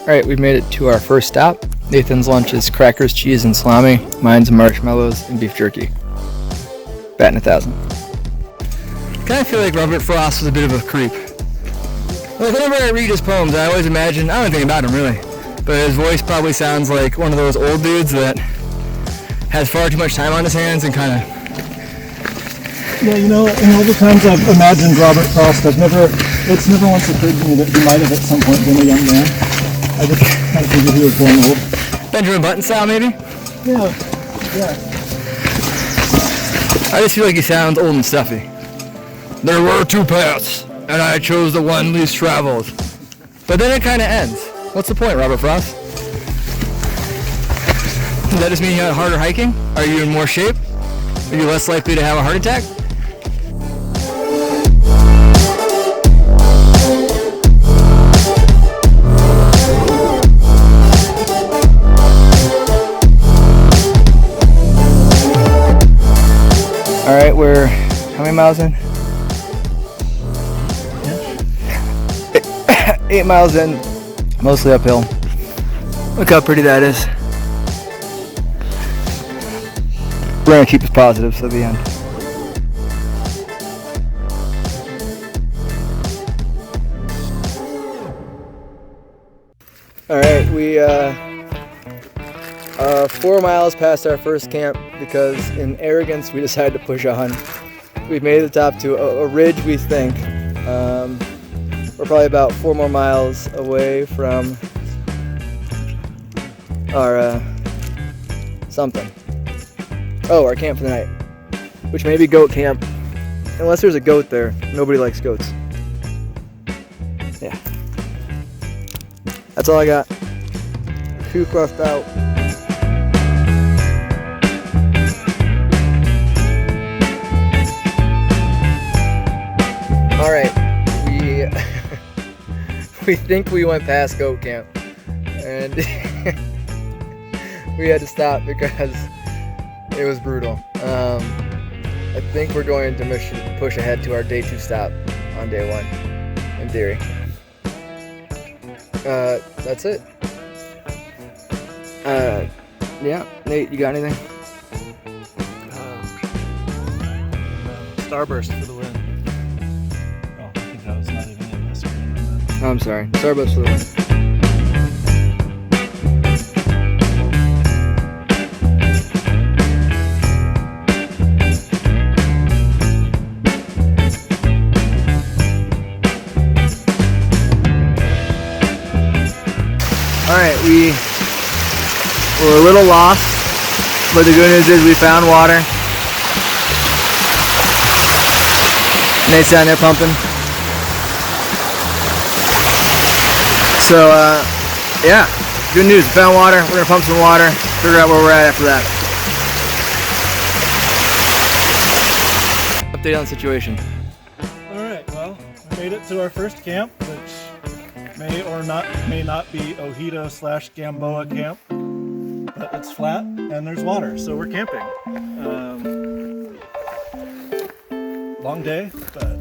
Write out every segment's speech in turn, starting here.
Alright, we've made it to our first stop. Nathan's lunch is crackers, cheese, and salami. Mine's marshmallows and beef jerky. Batting 1,000. Kind of feel like Robert Frost was a bit of a creep. Like whenever I read his poems, I always imagine, I don't think about him really, but his voice probably sounds like one of those old dudes that has far too much time on his hands and kind of... Yeah, in all the times I've imagined Robert Frost, it's never once occurred to me that he might have at some point been a young man. I just kind of figured he was born old. Benjamin Button style, maybe? Yeah. I just feel like he sounds old and stuffy. There were two paths, and I chose the one least traveled. But then it kind of ends. What's the point, Robert Frost? Does that just mean you had harder hiking? Are you in more shape? Are you less likely to have a heart attack? Alright, we're how many miles in? 8 miles in, mostly uphill. Look how pretty that is. We're gonna keep us positive till the end. Alright, we 4 miles past our first camp because in arrogance we decided to push on. We've made it to the top to a ridge, we think. We're probably about 4 more miles away from our something. Oh, our camp for the night, which may be goat camp. Unless there's a goat there. Nobody likes goats. Yeah. That's all I got. Shoe crossed out. Alright, we think we went past goat camp, and we had to stop because it was brutal. I think we're going to push ahead to our day 2 stop on day 1, in theory. That's it. Yeah, Nate, you got anything? Starburst for the win. Oh, I think that was not even in the screen. Oh, I'm sorry. Starburst for the win. Alright, we were a little lost, but the good news is we found water. Nate's down there pumping. So, yeah, good news. We found water. We're going to pump some water, figure out where we're at after that. Update on the situation. Alright, well, we made it to our first camp, which may or may not be Ojito/Gamboa camp, but it's flat and there's water, so we're camping. Long day, but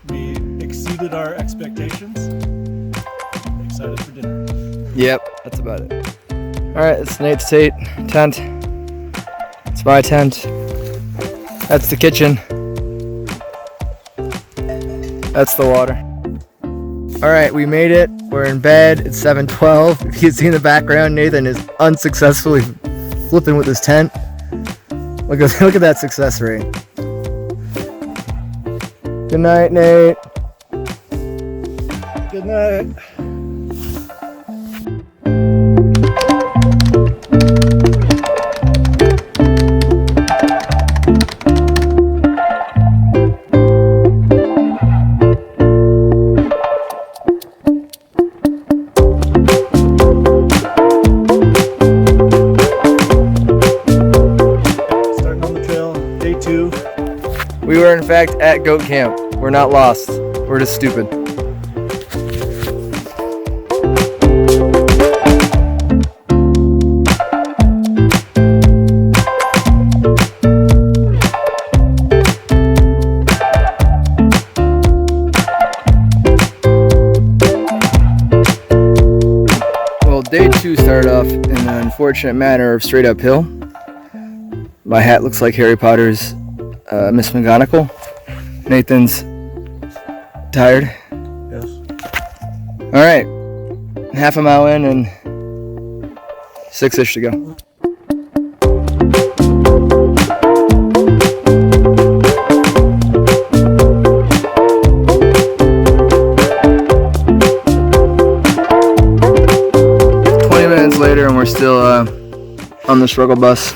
we exceeded our expectations. I'm excited for dinner. Yep, that's about it. Alright, it's Nate's tent. It's my tent. That's the kitchen. That's the water. Alright, we made it. We're in bed. It's 7:12. If you can see in the background, Nathan is unsuccessfully flipping with his tent. Look at that success rate. Good night, Nate. Good night. We were in fact at goat camp. We're not lost. We're just stupid. day 2 started off in an unfortunate manner of straight uphill. My hat looks like Harry Potter's Miss McGonagall. Nathan's tired. Yes. All right, half a mile in and 6-ish to go. Later, and we're still on the struggle bus.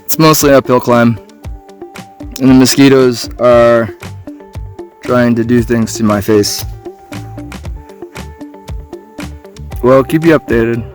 It's mostly an uphill climb, and the mosquitoes are trying to do things to my face. Well, keep you updated.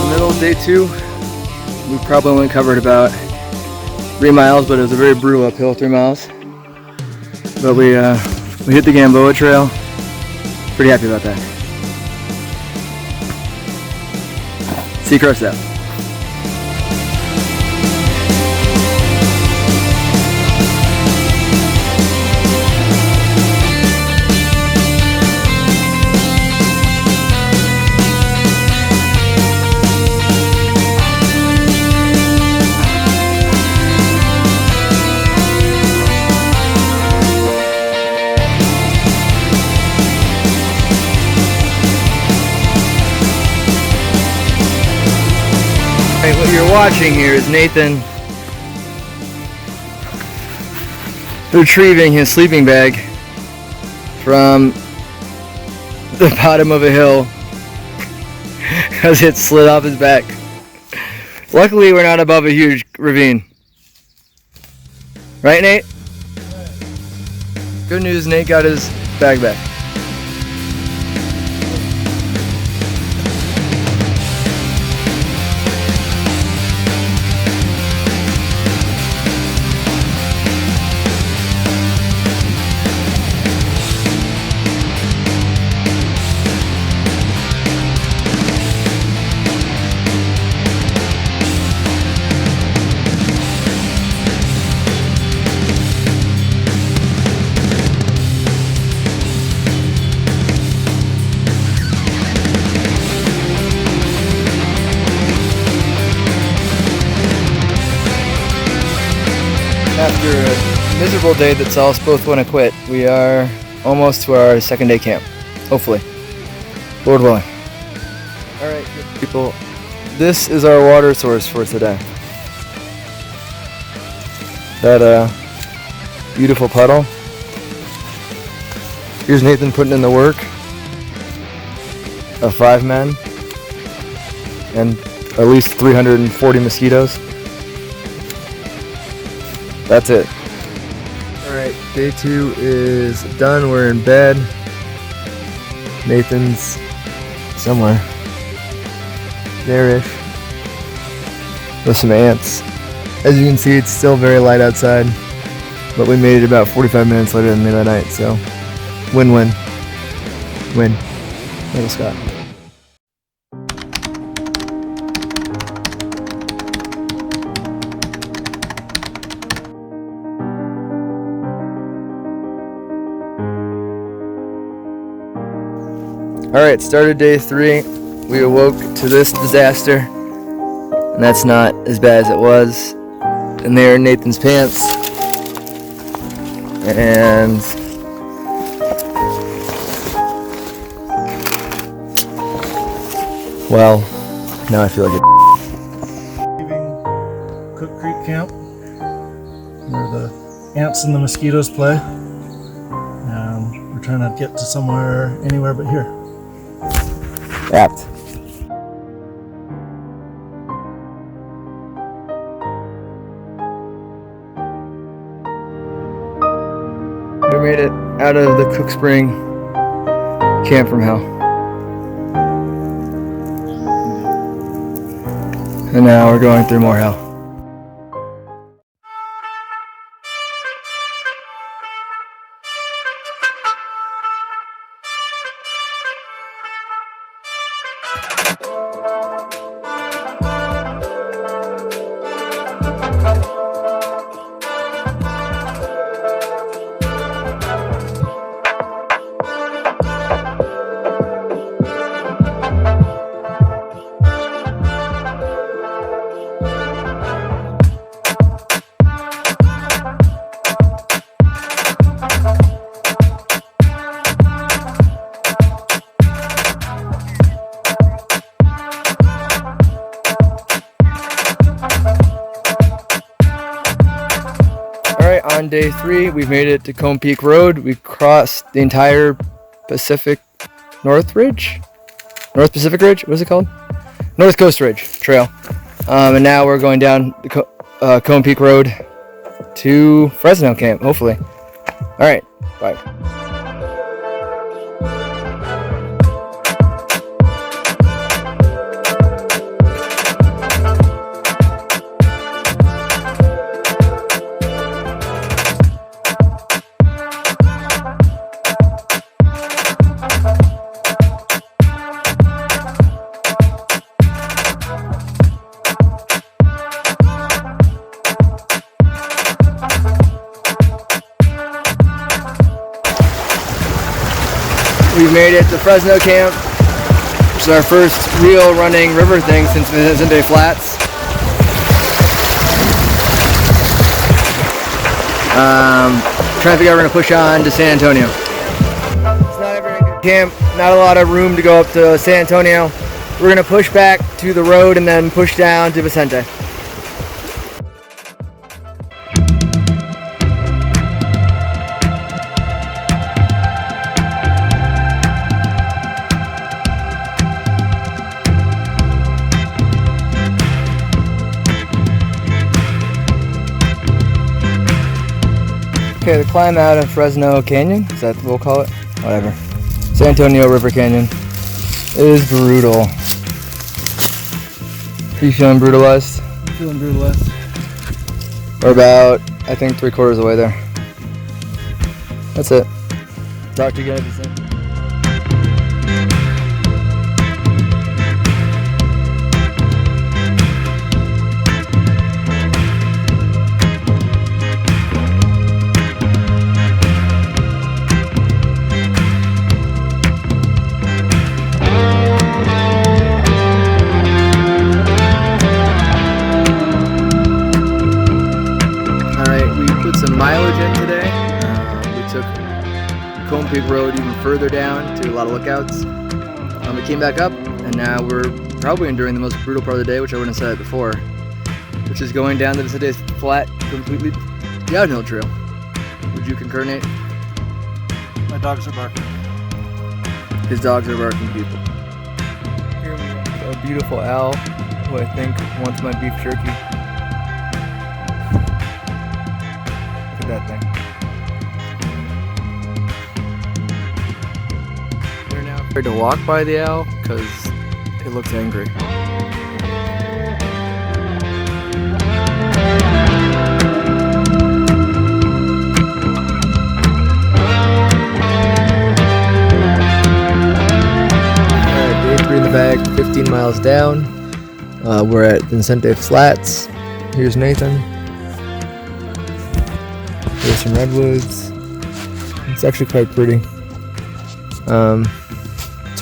Middle of day 2, we probably only covered about 3 miles, but it was a very brutal uphill 3 miles. But we hit the Gamboa Trail. Pretty happy about that. Seacrest out. Right, what you're watching here is Nathan retrieving his sleeping bag from the bottom of a hill as it slid off his back. Luckily, we're not above a huge ravine. Right, Nate? Good news, Nate got his bag back. After a miserable day that saw us both want to quit, we are almost to our second day camp. Hopefully. Lord willing. Alright, people, this is our water source for today. That beautiful puddle. Here's Nathan putting in the work of 5 men and at least 340 mosquitoes. That's it. Alright, day 2 is done. We're in bed. Nathan's somewhere. There-ish. With some ants. As you can see, it's still very light outside. But we made it about 45 minutes later than the night, so win-win. Win. Michael Scott. Alright, started day 3. We awoke to this disaster. And that's not as bad as it was. And there in Nathan's pants. And well, now I feel like Leaving Cook Creek Camp, where the ants and the mosquitoes play. And we're trying to get to somewhere, anywhere but here. Apt. We made it out of the Cook Spring camp from hell. And now we're going through more hell. Alright, on day 3, we've made it to Cone Peak Road. We've crossed the entire North Pacific Ridge? What is it called? North Coast Ridge Trail. And now we're going down the Cone Peak Road to Fresno Camp, hopefully. Alright, bye. We made it to Fresno Camp, which is our first real running river thing since Vicente Flats. Trying to figure out we're going to push on to San Antonio. It's not a very good camp, not a lot of room to go up to San Antonio. We're going to push back to the road and then push down to Vicente. Okay, the climb out of Fresno Canyon, is that what we'll call it? Whatever. San Antonio River Canyon is brutal. Are you feeling brutalized? Feeling brutalized. We're about, I think, 3/4 of the way there. That's it. Talk to you guys soon. Mileage in today. We took Cone Peak Road even further down to a lot of lookouts. We came back up, and now we're probably enduring the most brutal part of the day, which I wouldn't have said it before, which is going down the Vicente flat, completely downhill trail. Would you concur, Nate? My dogs are barking. His dogs are barking, people. Here we have a beautiful owl, who I think wants my beef jerky. That thing. They're now afraid to walk by the owl because it looks angry. Alright, day 3 in the bag, 15 miles down. We're at Vicente Flats. Here's Nathan. There's some redwoods. It's actually quite pretty.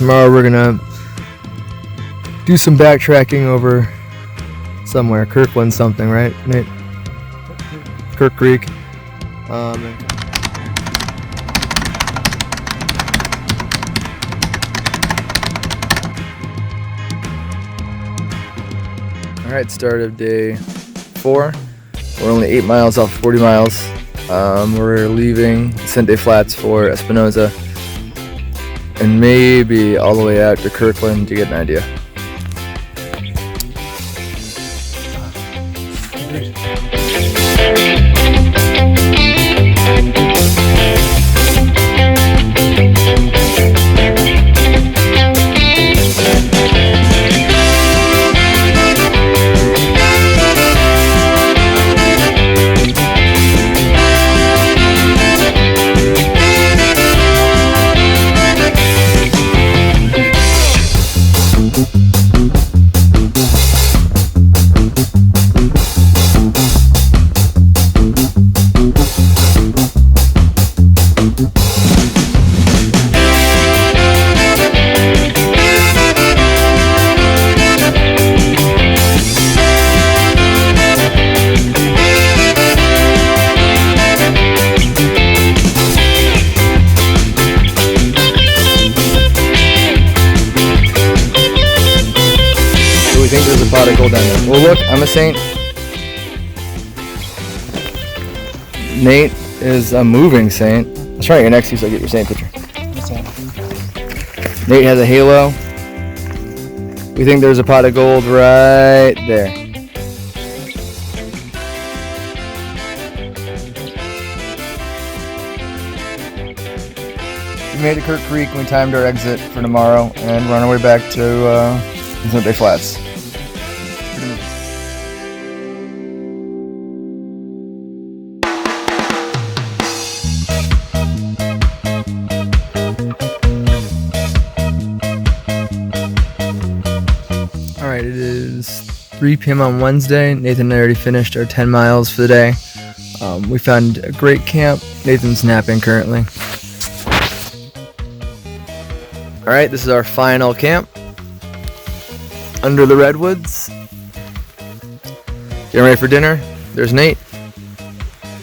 tomorrow we're gonna do some backtracking over somewhere, Kirkland something, right, Nate? Kirk Creek. All right, start of day 4. We're only 8 miles off 40 miles. We're leaving Vicente Flats for Espinosa and maybe all the way out to Kirkland to get an idea. I think there's a pot of gold down there. Well, look, I'm a saint. Nate is a moving saint. Let's try to get next to you so I get your saint picture. Nate has a halo. We think there's a pot of gold right there. We made it to Kirk Creek and we timed our exit for tomorrow and we're on our way back to Vicente Flats. Alright, it is 3 p.m. on Wednesday. Nathan and I already finished our 10 miles for the day. We found a great camp. Nathan's napping currently. Alright, this is our final camp. Under the redwoods. Getting ready for dinner. There's Nate.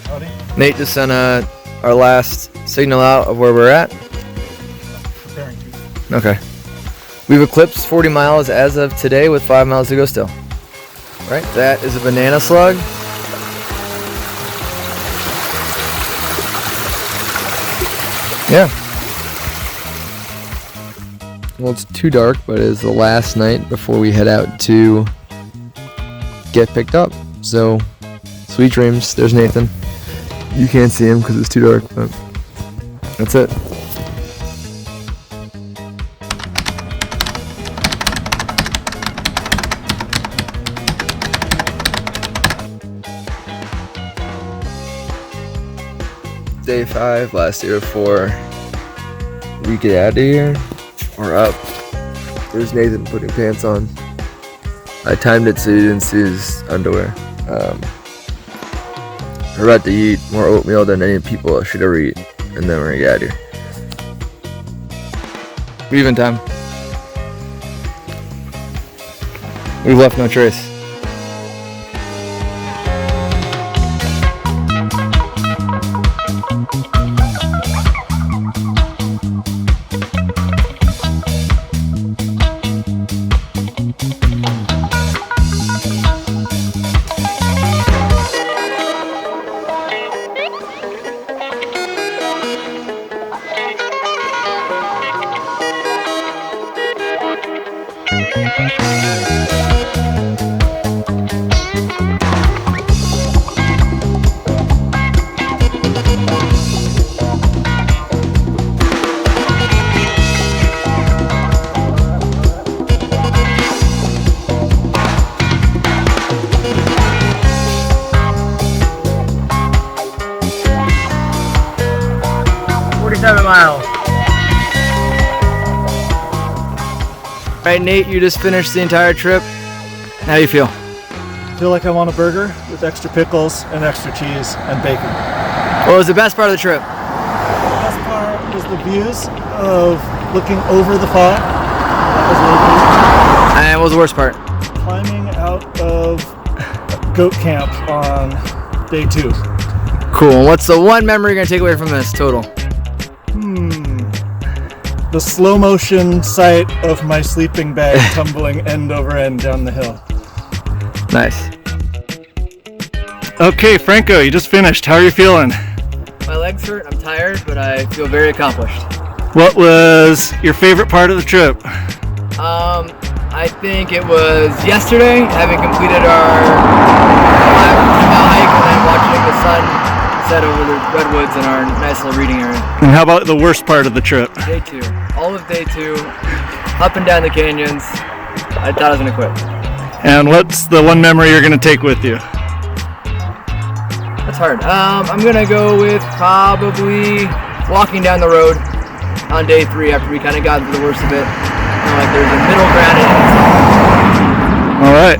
Howdy. Nate just sent our last signal out of where we're at. Preparing to. Okay. We've eclipsed 40 miles as of today with 5 miles to go still. Right, that is a banana slug. Yeah. Well, it's too dark, but it is the last night before we head out to get picked up. So, sweet dreams. There's Nathan. You can't see him because it's too dark, but that's it. Day 5, last day before we get out of here. We're up. There's Nathan putting pants on. I timed it so you didn't see his underwear. We're about to eat more oatmeal than any people should ever eat, and then we're gonna get out of here. Even time. We've left no trace. Miles. Alright, Nate, you just finished the entire trip. How do you feel? I feel like I want a burger with extra pickles and extra cheese and bacon. What was the best part of the trip? The best part was the views of looking over the fall. That was really cool. And what was the worst part? Climbing out of goat camp on day 2. Cool. What's the one memory you're gonna take away from this total? The slow motion sight of my sleeping bag tumbling end over end down the hill. Nice. Okay, Franco, you just finished. How are you feeling? My legs hurt, I'm tired, but I feel very accomplished. What was your favorite part of the trip? I think it was yesterday, having completed our 5-mile hike and then watching the sun set over the redwoods in our nice little reading area. And how about the worst part of the trip? Day 2. All of day 2, up and down the canyons. I thought I was gonna quit. And what's the one memory you're going to take with you? That's hard. I'm gonna go with probably walking down the road on day 3 after we kind of got through the worst of it. Like there's a middle ground. All right.